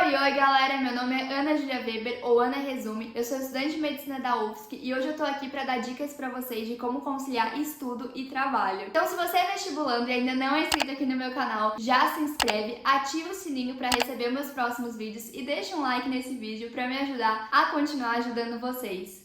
Oi, galera! Meu nome é Ana Júlia Weber, ou Ana Resume. Eu sou estudante de medicina da UFSC e hoje eu tô aqui pra dar dicas pra vocês de como conciliar estudo e trabalho. Então, se você é vestibulando e ainda não é inscrito aqui no meu canal, já se inscreve, ativa o sininho pra receber meus próximos vídeos e deixa um like nesse vídeo pra me ajudar a continuar ajudando vocês.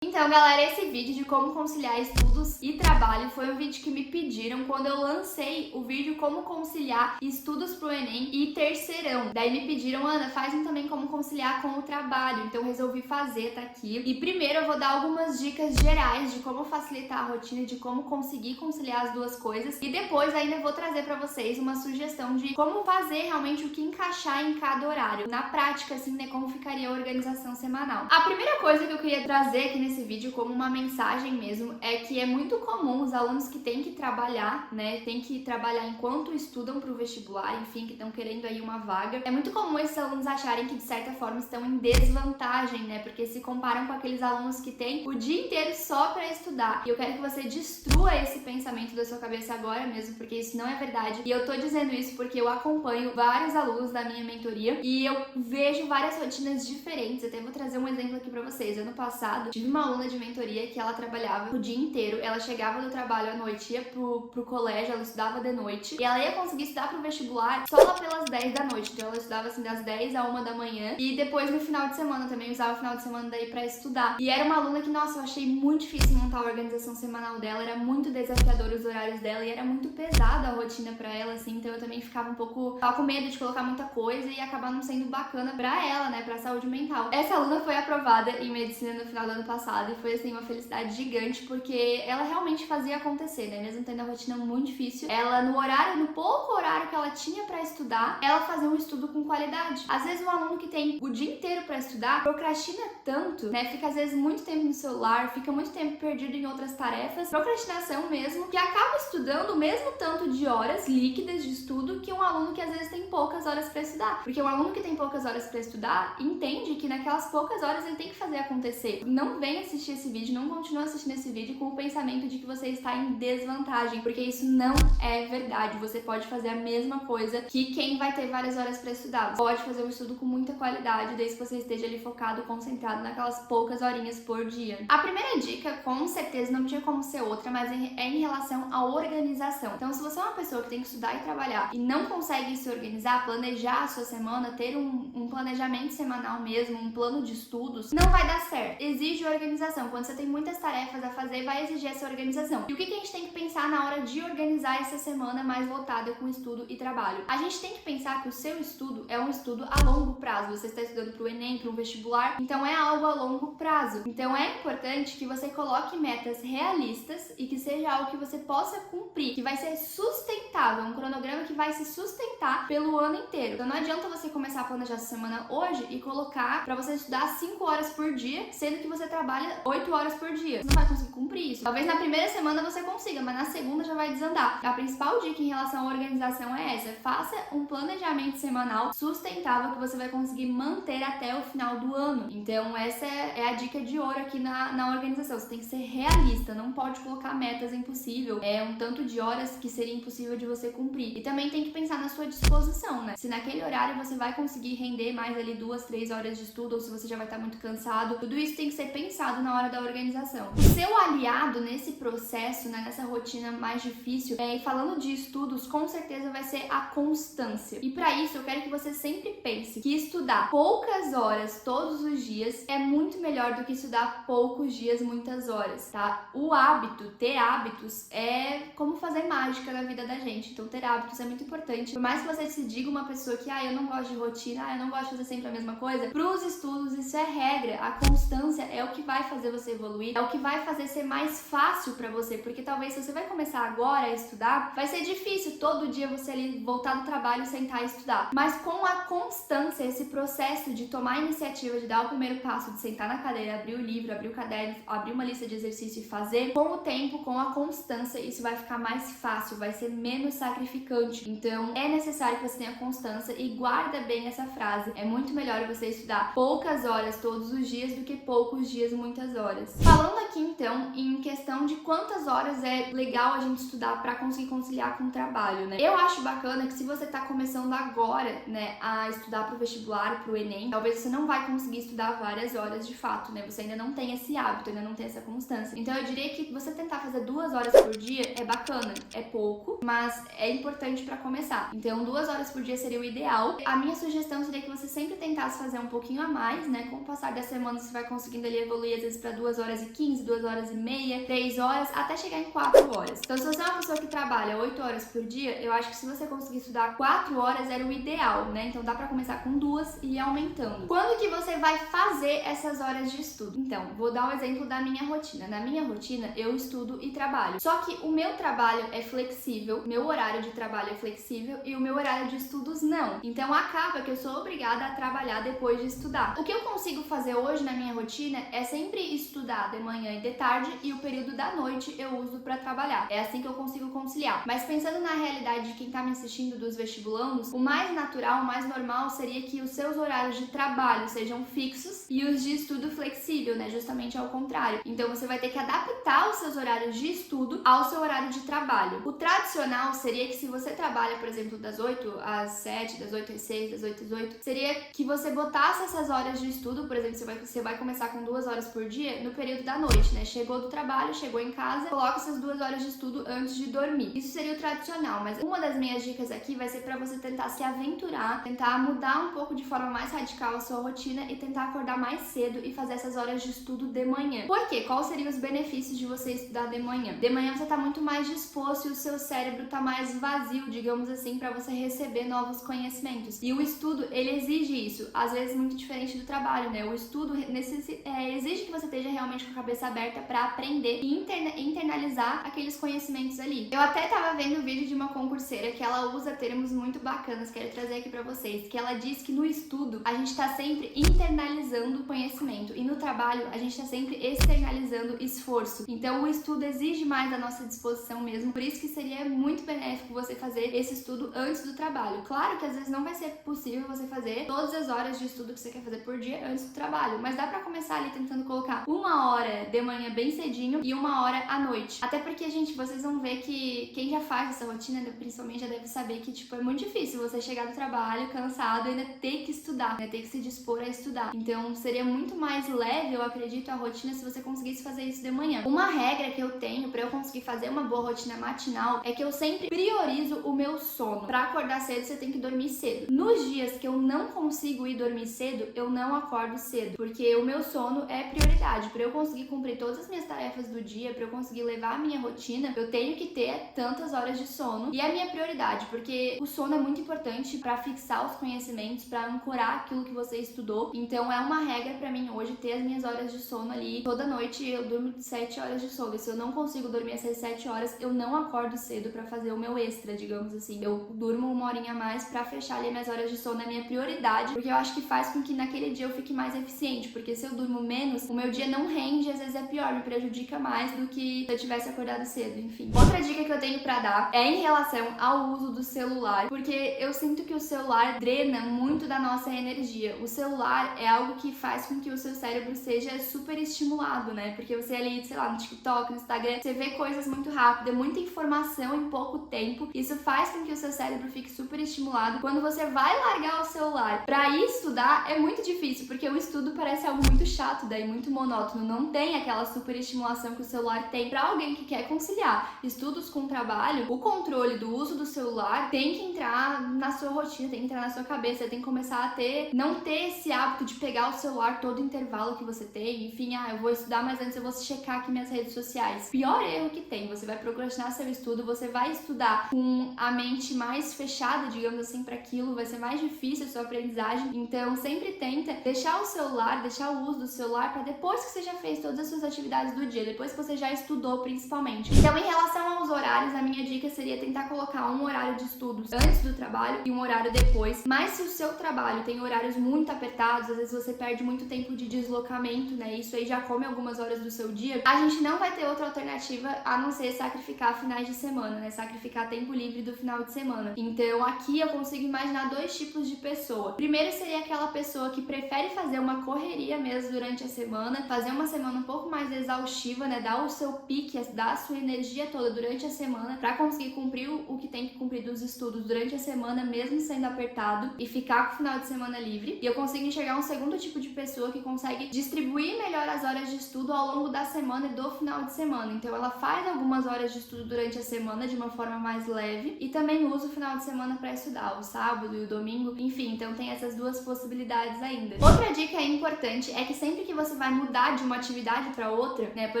Então, galera, esse vídeo de como conciliar estudos e trabalho foi um vídeo que me pediram quando eu lancei o vídeo como conciliar estudos pro Enem e terceirão. Daí me pediram, Ana, faz um também como conciliar com o trabalho. Então, eu resolvi fazer, tá aqui. E primeiro eu vou dar algumas dicas gerais de como facilitar a rotina, de como conseguir conciliar as duas coisas. E depois ainda vou trazer pra vocês uma sugestão de como fazer realmente o que encaixar em cada horário. Na prática, assim, né, como ficaria a organização semanal. A primeira coisa que eu queria trazer aqui nesse vídeo como uma mensagem mesmo é que é muito comum os alunos que têm que trabalhar, né, têm que trabalhar enquanto estudam para o vestibular, enfim, que estão querendo aí uma vaga. É muito comum esses alunos acharem que de certa forma estão em desvantagem, né, porque se comparam com aqueles alunos que têm o dia inteiro só para estudar. E eu quero que você destrua esse pensamento da sua cabeça agora mesmo, porque isso não é verdade. E eu tô dizendo isso porque eu acompanho vários alunos da minha mentoria e eu vejo várias rotinas diferentes. Até vou trazer um exemplo aqui para vocês. Ano passado, tive uma aluna de mentoria que ela trabalhava o dia inteiro, ela chegava do trabalho à noite, ia pro colégio, ela estudava de noite e ela ia conseguir estudar pro vestibular só lá pelas 10 da noite, então ela estudava assim das 10 a 1 da manhã e depois no final de semana também usava o final de semana daí pra estudar. E era uma aluna que, nossa, eu achei muito difícil montar a organização semanal dela, era muito desafiador os horários dela e era muito pesada a rotina pra ela, assim, então eu também ficava tava com medo de colocar muita coisa e acabar não sendo bacana pra ela, né, pra saúde mental. Essa aluna foi aprovada em medicina no final do ano passado e foi assim uma felicidade gigante porque ela realmente fazia acontecer, né? Mesmo tendo a rotina muito difícil, ela no pouco horário que ela tinha pra estudar, ela fazia um estudo com qualidade. Às vezes um aluno que tem o dia inteiro pra estudar procrastina tanto, né? Fica às vezes muito tempo no celular, fica muito tempo perdido em outras tarefas, procrastinação mesmo, que acaba estudando o mesmo tanto de horas líquidas de estudo que um aluno que às vezes tem poucas horas pra estudar. Porque um aluno que tem poucas horas pra estudar entende que naquelas poucas horas ele tem que fazer acontecer. Não vem assistir esse vídeo, não continue assistindo esse vídeo com o pensamento de que você está em desvantagem, porque isso não é verdade. Você pode fazer a mesma coisa que quem vai ter várias horas para estudar. Você pode fazer um estudo com muita qualidade, desde que você esteja ali focado, concentrado naquelas poucas horinhas por dia. A primeira dica, com certeza, não tinha como ser outra, mas é em relação à organização. Então, se você é uma pessoa que tem que estudar e trabalhar e não consegue se organizar, planejar a sua semana, ter um planejamento semanal mesmo, um plano de estudos, não vai dar certo. Exige organização. Quando você tem muitas tarefas a fazer, vai exigir essa organização. E o que a gente tem que pensar na hora de organizar essa semana mais lotada com estudo e trabalho? A gente tem que pensar que o seu estudo é um estudo a longo prazo. Você está estudando para o Enem, para um vestibular, então é algo a longo prazo. Então é importante que você coloque metas realistas e que seja algo que você possa cumprir, que vai ser sustentável, um cronograma que vai se sustentar pelo ano inteiro. Então não adianta você começar a planejar essa semana hoje e colocar para você estudar 5 horas por dia, sendo que você trabalha 8 horas por dia. Você não vai conseguir cumprir isso. Talvez na primeira semana você consiga, mas na segunda já vai desandar. A principal dica em relação à organização é essa: faça um planejamento semanal sustentável que você vai conseguir manter até o final do ano. Então essa é a dica de ouro aqui na organização. Você tem que ser realista, não pode colocar metas impossível, um tanto de horas que seria impossível de você cumprir. E também tem que pensar na sua disposição, né? Se naquele horário você vai conseguir render mais ali 2, 3 horas de estudo ou se você já vai estar muito cansado, tudo isso tem que ser pensado na hora da organização. O seu aliado nesse processo, né, nessa rotina mais difícil, e falando de estudos, com certeza vai ser a constância. E para isso eu quero que você sempre pense que estudar poucas horas todos os dias é muito melhor do que estudar poucos dias, muitas horas, tá? O hábito, ter hábitos é como fazer mágica na vida da gente. Então ter hábitos é muito importante. Por mais que você se diga uma pessoa que, eu não gosto de rotina, eu não gosto de fazer sempre a mesma coisa, pros estudos isso é regra. A constância é o que vai fazer você evoluir, é o que vai fazer ser mais fácil pra você, porque talvez se você vai começar agora a estudar, vai ser difícil todo dia você ali voltar do trabalho, sentar e estudar. Mas com a constância, esse processo de tomar a iniciativa, de dar o primeiro passo, de sentar na cadeira, abrir o livro, abrir o caderno, abrir uma lista de exercício e fazer, com o tempo, com a constância, isso vai ficar mais fácil, vai ser menos sacrificante. Então é necessário que você tenha constância e guarda bem essa frase. É muito melhor você estudar poucas horas todos os dias do que poucos dias, muitas quantas horas. Falando aqui então em questão de quantas horas é legal a gente estudar para conseguir conciliar com o trabalho, né? Eu acho bacana que se você tá começando agora, né, a estudar pro vestibular, pro Enem, talvez você não vai conseguir estudar várias horas de fato, né? Você ainda não tem esse hábito, ainda não tem essa constância. Então eu diria que você tentar fazer 2 horas por dia é bacana, é pouco, mas é importante para começar. Então 2 horas por dia seria o ideal. A minha sugestão seria que você sempre tentasse fazer um pouquinho a mais, né? Com o passar da semana você vai conseguindo ali evoluir às vezes para 2 horas e 15, 2 horas e meia, 3 horas, até chegar em 4 horas. Então se você é uma pessoa que trabalha 8 horas por dia, eu acho que se você conseguir estudar 4 horas era o ideal, né? Então dá pra começar com 2 e ir aumentando. Quando que você vai fazer essas horas de estudo? Então, vou dar um exemplo da minha rotina. Na minha rotina, eu estudo e trabalho. Só que o meu trabalho é flexível, meu horário de trabalho é flexível e o meu horário de estudos não. Então acaba que eu sou obrigada a trabalhar depois de estudar. O que eu consigo fazer hoje na minha rotina é sempre estudar de manhã e de tarde e o período da noite eu uso pra trabalhar. É assim que eu consigo conciliar. Mas pensando na realidade de quem tá me assistindo dos vestibulandos, o mais natural, o mais normal seria que os seus horários de trabalho sejam fixos e os de estudo flexível, né? Justamente ao contrário. Então você vai ter que adaptar os seus horários de estudo ao seu horário de trabalho. O tradicional seria que se você trabalha, por exemplo, das 8 às 7, das 8 às 6, das 8 às 8, seria que você botasse essas horas de estudo, por exemplo, você vai começar com 2 horas por dia no período da noite, né? Chegou do trabalho, chegou em casa, coloca essas 2 horas de estudo antes de dormir. Isso seria o tradicional, mas uma das minhas dicas aqui vai ser pra você tentar se aventurar, tentar mudar um pouco de forma mais radical a sua rotina e tentar acordar mais cedo e fazer essas horas de estudo de manhã. Por quê? Quais seriam os benefícios de você estudar de manhã? De manhã você tá muito mais disposto e o seu cérebro tá mais vazio, digamos assim, pra você receber novos conhecimentos. E o estudo, ele exige isso, às vezes muito diferente do trabalho, né? O estudo exige que você esteja realmente com a cabeça aberta pra aprender e internalizar aqueles conhecimentos ali. Eu até tava vendo o vídeo de uma concurseira que ela usa termos muito bacanas, quero trazer aqui pra vocês, que ela diz que no estudo a gente tá sempre internalizando conhecimento e no trabalho a gente tá sempre externalizando esforço. Então o estudo exige mais da nossa disposição mesmo, por isso que seria muito benéfico você fazer esse estudo antes do trabalho. Claro que às vezes não vai ser possível você fazer todas as horas de estudo que você quer fazer por dia antes do trabalho, mas dá pra começar ali tentando colocar 1 hora de manhã bem cedinho e 1 hora à noite. Até porque, gente, vocês vão ver que quem já faz essa rotina, principalmente, já deve saber que, tipo, é muito difícil você chegar do trabalho cansado e ainda ter que estudar, né? Ter que se dispor a estudar. Então, seria muito mais leve, eu acredito, a rotina se você conseguisse fazer isso de manhã. Uma regra que eu tenho pra eu conseguir fazer uma boa rotina matinal é que eu sempre priorizo o meu sono. Pra acordar cedo, você tem que dormir cedo. Nos dias que eu não consigo ir dormir cedo, eu não acordo cedo, porque o meu sono é prioridade. Pra eu conseguir cumprir todas as minhas tarefas do dia, pra eu conseguir levar a minha rotina, eu tenho que ter tantas horas de sono. E é a minha prioridade, porque o sono é muito importante pra fixar os conhecimentos, pra ancorar aquilo que você estudou. Então é uma regra pra mim hoje ter as minhas horas de sono ali. Toda noite eu durmo 7 horas de sono. E se eu não consigo dormir essas 7 horas, eu não acordo cedo pra fazer o meu extra, digamos assim. Eu durmo 1 horinha a mais pra fechar ali minhas horas de sono, é minha prioridade, porque eu acho que faz com que naquele dia eu fique mais eficiente, porque se eu durmo menos, o meu dia não rende, às vezes é pior, me prejudica mais do que se eu tivesse acordado cedo, enfim. Outra dica que eu tenho pra dar é em relação ao uso do celular, porque eu sinto que o celular drena muito da nossa energia. O celular é algo que faz com que o seu cérebro seja super estimulado, né? Porque você ali, sei lá, no TikTok, no Instagram, você vê coisas muito rápidas, muita informação em pouco tempo. Isso faz com que o seu cérebro fique super estimulado. Quando você vai largar o celular pra ir estudar, é muito difícil, porque o estudo parece algo muito chato, daí muito monótono. Não tem aquela super estimulação que o celular tem pra alguém que quer conciliar estudos com trabalho. O controle do uso do celular tem que entrar na sua rotina, tem que entrar na sua cabeça, tem que começar a não ter esse hábito de pegar o celular todo intervalo que você tem, enfim, eu vou estudar, mas antes eu vou checar aqui minhas redes sociais. Pior erro que tem, você vai procrastinar seu estudo, você vai estudar com a mente mais fechada, digamos assim, para aquilo, vai ser mais difícil a sua aprendizagem. Então sempre tenta deixar o celular, deixar o uso do celular para depois que você já fez todas as suas atividades do dia, depois que você já estudou principalmente. Então, em relação aos horários, a minha dica seria tentar colocar um horário de estudos antes do trabalho e um horário depois. Mas se o seu trabalho tem horários muito apertados, às vezes você perde muito tempo de deslocamento, né? Isso aí já come algumas horas do seu dia. A gente não vai ter outra alternativa justificativa a não ser sacrificar finais de semana, né? Sacrificar tempo livre do final de semana. Então aqui eu consigo imaginar dois tipos de pessoa. Primeiro seria aquela pessoa que prefere fazer uma correria mesmo durante a semana, fazer uma semana um pouco mais exaustiva, né? Dar o seu pique, dar a sua energia toda durante a semana pra conseguir cumprir o que tem que cumprir dos estudos durante a semana, mesmo sendo apertado, e ficar com o final de semana livre. E eu consigo enxergar um segundo tipo de pessoa que consegue distribuir melhor as horas de estudo ao longo da semana e do final de semana. Então ela faz algumas horas de estudo durante a semana de uma forma mais leve e também usa o final de semana para estudar, o sábado e o domingo, enfim, então tem essas duas possibilidades ainda. Outra dica importante é que sempre que você vai mudar de uma atividade para outra, né, por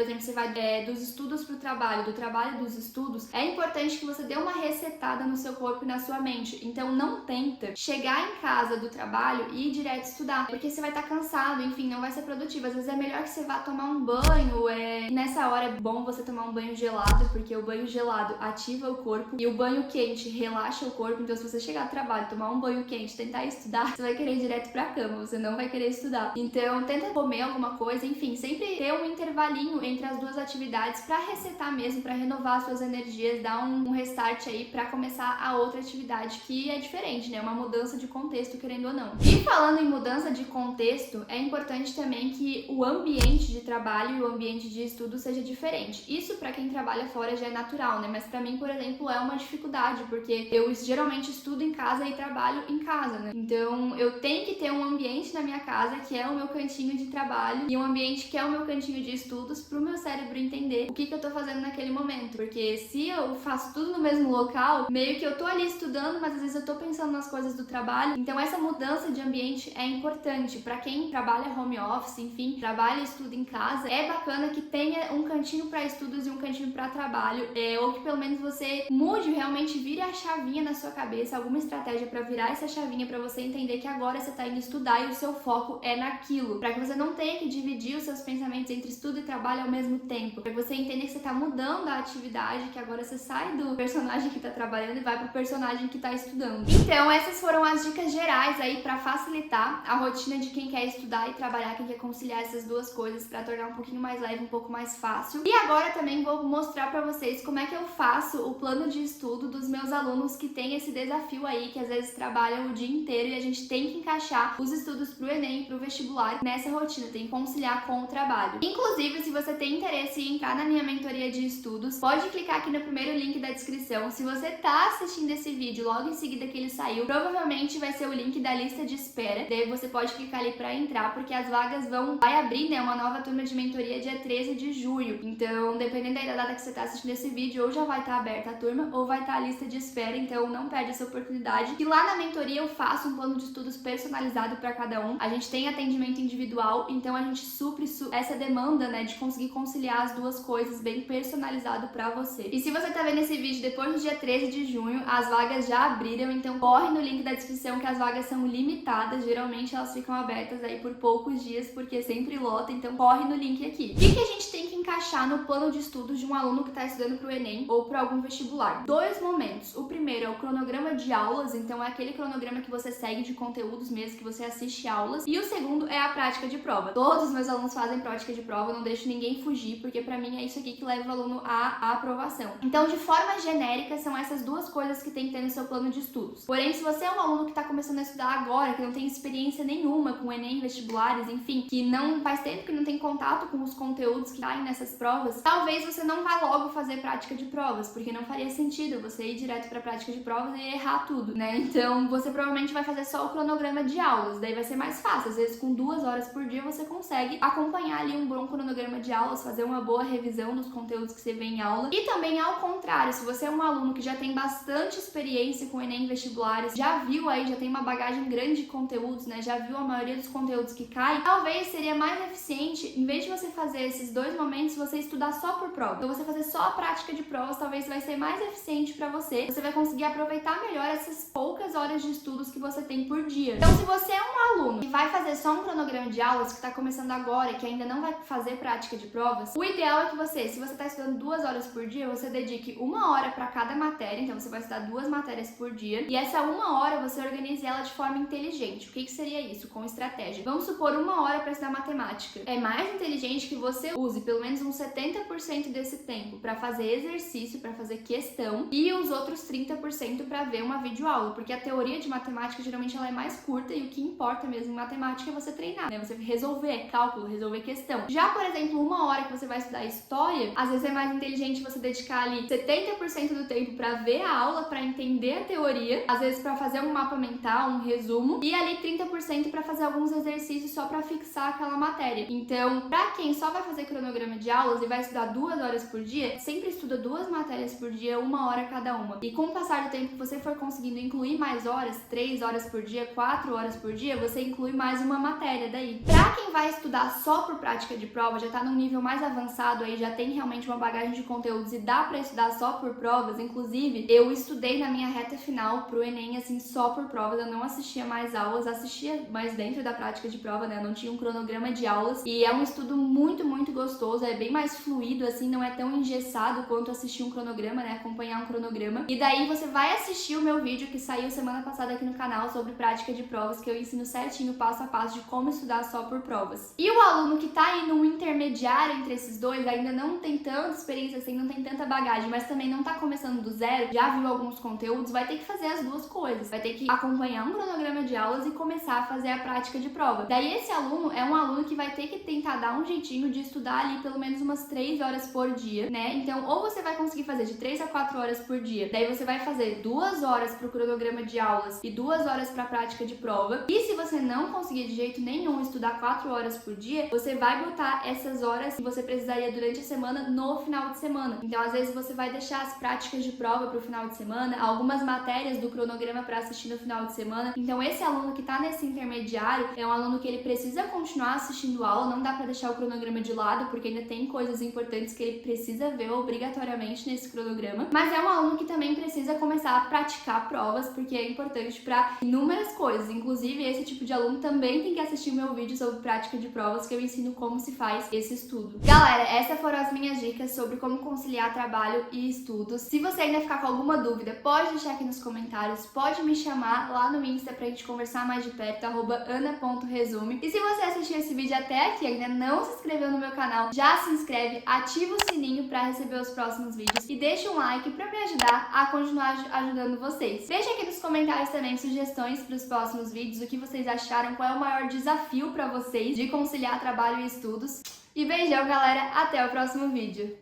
exemplo, você vai dos estudos para o trabalho, do trabalho dos estudos, é importante que você dê uma resetada no seu corpo e na sua mente. Então não tenta chegar em casa do trabalho e ir direto estudar, porque você vai estar cansado, enfim, não vai ser produtivo. Às vezes é melhor que você vá tomar um banho, nessa hora é bom você tomar um banho gelado, porque o banho gelado ativa o corpo e o banho quente relaxa o corpo. Então se você chegar do trabalho, tomar um banho quente, tentar estudar, você vai querer ir direto pra cama, você não vai querer estudar. Então tenta comer alguma coisa, enfim, sempre ter um intervalinho entre as duas atividades pra resetar mesmo, pra renovar suas energias, dar um restart aí pra começar a outra atividade que é diferente, né? Uma mudança de contexto, querendo ou não. E falando em mudança de contexto, é importante também que o ambiente de trabalho e o ambiente de estudo seja diferente. Isso pra quem trabalha fora já é natural, né? Mas pra mim, por exemplo, é uma dificuldade, porque eu geralmente estudo em casa e trabalho em casa, né? Então eu tenho que ter um ambiente na minha casa que é o meu cantinho de trabalho e um ambiente que é o meu cantinho de estudos, pro meu cérebro entender o que eu tô fazendo naquele momento. Porque se eu faço tudo no mesmo local, meio que eu tô ali estudando, mas às vezes eu tô pensando nas coisas do trabalho. Então essa mudança de ambiente é importante para quem trabalha home office, enfim, trabalha e estuda em casa. É bacana que tenha um cantinho para estudos e um cantinho para trabalho, ou que pelo menos você mude, realmente vire a chavinha na sua cabeça, alguma estratégia para virar essa chavinha para você entender que agora você tá indo estudar e o seu foco é naquilo, para que você não tenha que dividir os seus pensamentos entre estudo e trabalho ao mesmo tempo, para você entender que você tá mudando a atividade, que agora você sai do personagem que tá trabalhando e vai pro personagem que tá estudando. Então essas foram as dicas gerais aí para facilitar a rotina de quem quer estudar e trabalhar, quem quer conciliar essas duas coisas para tornar um pouquinho mais leve, um pouco mais fácil. E agora também vou mostrar para vocês como é que eu faço o plano de estudo dos meus alunos que tem esse desafio aí, que às vezes trabalham o dia inteiro e a gente tem que encaixar os estudos pro Enem e pro vestibular nessa rotina, tem que conciliar com o trabalho. Inclusive, se você tem interesse em entrar na minha mentoria de estudos, pode clicar aqui no primeiro link da descrição. Se você tá assistindo esse vídeo logo em seguida que ele saiu, provavelmente vai ser o link da lista de espera. Daí você pode clicar ali pra entrar, porque as vagas vai abrir, né, uma nova turma de mentoria dia 13 de julho. Então, dependendo aí da data que você tá assistindo esse vídeo, ou já vai estar aberta a turma, ou vai estar a lista de espera. Então, não perde essa oportunidade. E lá na mentoria eu faço um plano de estudos personalizado pra cada um. A gente tem atendimento individual, então a gente supre essa demanda, né, de conseguir conciliar as duas coisas bem personalizado pra você. E se você tá vendo esse vídeo depois do dia 13 de junho, as vagas já abriram, então corre no link da descrição que as vagas são limitadas, geralmente elas ficam abertas aí por poucos dias, porque sempre lota, então corre no link aqui. O que a gente tem que encaixar no plano de estudos de um aluno que tá estudando pro Enem ou para algum vestibular? Dois momentos. O primeiro é o cronograma de aulas, então é aquele cronograma que você segue de conteúdos mesmo, que você assiste aulas. E o segundo é a prática de prova. Todos os meus alunos fazem prática de prova, eu não deixo ninguém fugir, porque pra mim é isso aqui que leva o aluno à aprovação. Então, de forma genérica, são essas duas coisas que tem que ter no seu plano de estudos. Porém, se você é um aluno que tá começando a estudar agora, que não tem experiência nenhuma com Enem, vestibulares, enfim, que não faz tempo que não tem contato com os conteúdos que caem nessas provas, talvez você não vá logo fazer prática de provas, porque não faria sentido você ir direto pra prática de provas e errar tudo, né? Então, você provavelmente vai fazer só o cronograma de aulas, daí vai ser mais fácil. Às vezes, com 2 horas por dia, você consegue acompanhar ali um bom cronograma de aulas, fazer uma boa revisão dos conteúdos que você vê em aula. E também, ao contrário, se você é um aluno que já tem bastante experiência com Enem e vestibulares, já viu aí, já tem uma bagagem grande de conteúdos, né? Já viu a maioria dos conteúdos que cai, talvez seria mais eficiente, em vez de você fazer esses dois momentos, você estudar só por prova. Então, você fazer só a prática de provas, talvez vai ser mais eficiente pra você. Você vai conseguir aproveitar melhor essas poucas horas de estudos que você tem por dia. Então, se você é um aluno que vai fazer só um cronograma de aulas, que tá começando agora, que ainda não vai fazer prática de provas, o ideal é que você, se você tá estudando 2 horas por dia, você dedique 1 hora pra cada matéria. Então, você vai estudar 2 matérias por dia. E essa 1 hora, você organize ela de forma inteligente. O que seria isso? Com estratégia. Vamos supor 1 hora pra estudar matemática. É mais inteligente que você use pelo menos uns 70% 30% desse tempo para fazer exercício, para fazer questão, e os outros 30% para ver uma videoaula, porque a teoria de matemática geralmente ela é mais curta e o que importa mesmo em matemática é você treinar, né? Você resolver cálculo, resolver questão. Já, por exemplo, 1 hora que você vai estudar história, às vezes é mais inteligente você dedicar ali 70% do tempo para ver a aula, para entender a teoria, às vezes para fazer um mapa mental, um resumo, e ali 30% para fazer alguns exercícios só para fixar aquela matéria. Então, para quem só vai fazer cronograma de aulas e vai estudar 2 horas por dia, sempre estuda 2 matérias por dia, 1 hora cada uma. E com o passar do tempo que você for conseguindo incluir mais horas, 3 horas por dia, 4 horas por dia, você inclui mais uma matéria daí. Pra quem vai estudar só por prática de prova, já tá num nível mais avançado aí, já tem realmente uma bagagem de conteúdos e dá pra estudar só por provas. Inclusive, eu estudei na minha reta final pro Enem, assim, só por provas. Eu não assistia mais aulas, assistia mais dentro da prática de prova, né? Eu não tinha um cronograma de aulas. E é um estudo muito, muito gostoso, é bem mais fluido, assim, não é tão engessado quanto assistir um cronograma, né? Acompanhar um cronograma. E daí você vai assistir o meu vídeo que saiu semana passada aqui no canal sobre prática de provas, que eu ensino certinho, passo a passo, de como estudar só por provas. E o aluno que tá aí num intermediário entre esses dois, ainda não tem tanta experiência assim, não tem tanta bagagem, mas também não tá começando do zero, já viu alguns conteúdos, vai ter que fazer as duas coisas. Vai ter que acompanhar um cronograma de aulas e começar a fazer a prática de prova. Daí esse aluno é um aluno que vai ter que tentar dar um jeitinho de estudar ali pelo menos umas 3 horas por dia, né? Então, ou você vai conseguir fazer de 3 a 4 horas por dia, daí você vai fazer 2 horas pro cronograma de aulas e 2 horas pra prática de prova. E se você não conseguir de jeito nenhum estudar 4 horas por dia, você vai botar essas horas que você precisaria durante a semana no final de semana. Então, às vezes você vai deixar as práticas de prova pro final de semana, algumas matérias do cronograma para assistir no final de semana. Então, esse aluno que tá nesse intermediário é um aluno que ele precisa continuar assistindo aula, não dá para deixar o cronograma de lado, porque ainda tem coisas importantes que ele precisa ver obrigatoriamente nesse cronograma. Mas é um aluno que também precisa começar a praticar provas, porque é importante para inúmeras coisas. Inclusive, esse tipo de aluno também tem que assistir o meu vídeo sobre prática de provas, que eu ensino como se faz esse estudo. Galera, essas foram as minhas dicas sobre como conciliar trabalho e estudos. Se você ainda ficar com alguma dúvida, pode deixar aqui nos comentários, pode me chamar lá no Insta pra gente conversar mais de perto, @ana.resume. E se você assistiu esse vídeo até aqui e ainda não se inscreveu no meu canal, já se inscreve, ativa o sininho pra receber os próximos vídeos e deixa um like pra me ajudar a continuar ajudando vocês. Deixa aqui nos comentários também sugestões para os próximos vídeos, o que vocês acharam, qual é o maior desafio pra vocês de conciliar trabalho e estudos. E beijão, galera, até o próximo vídeo.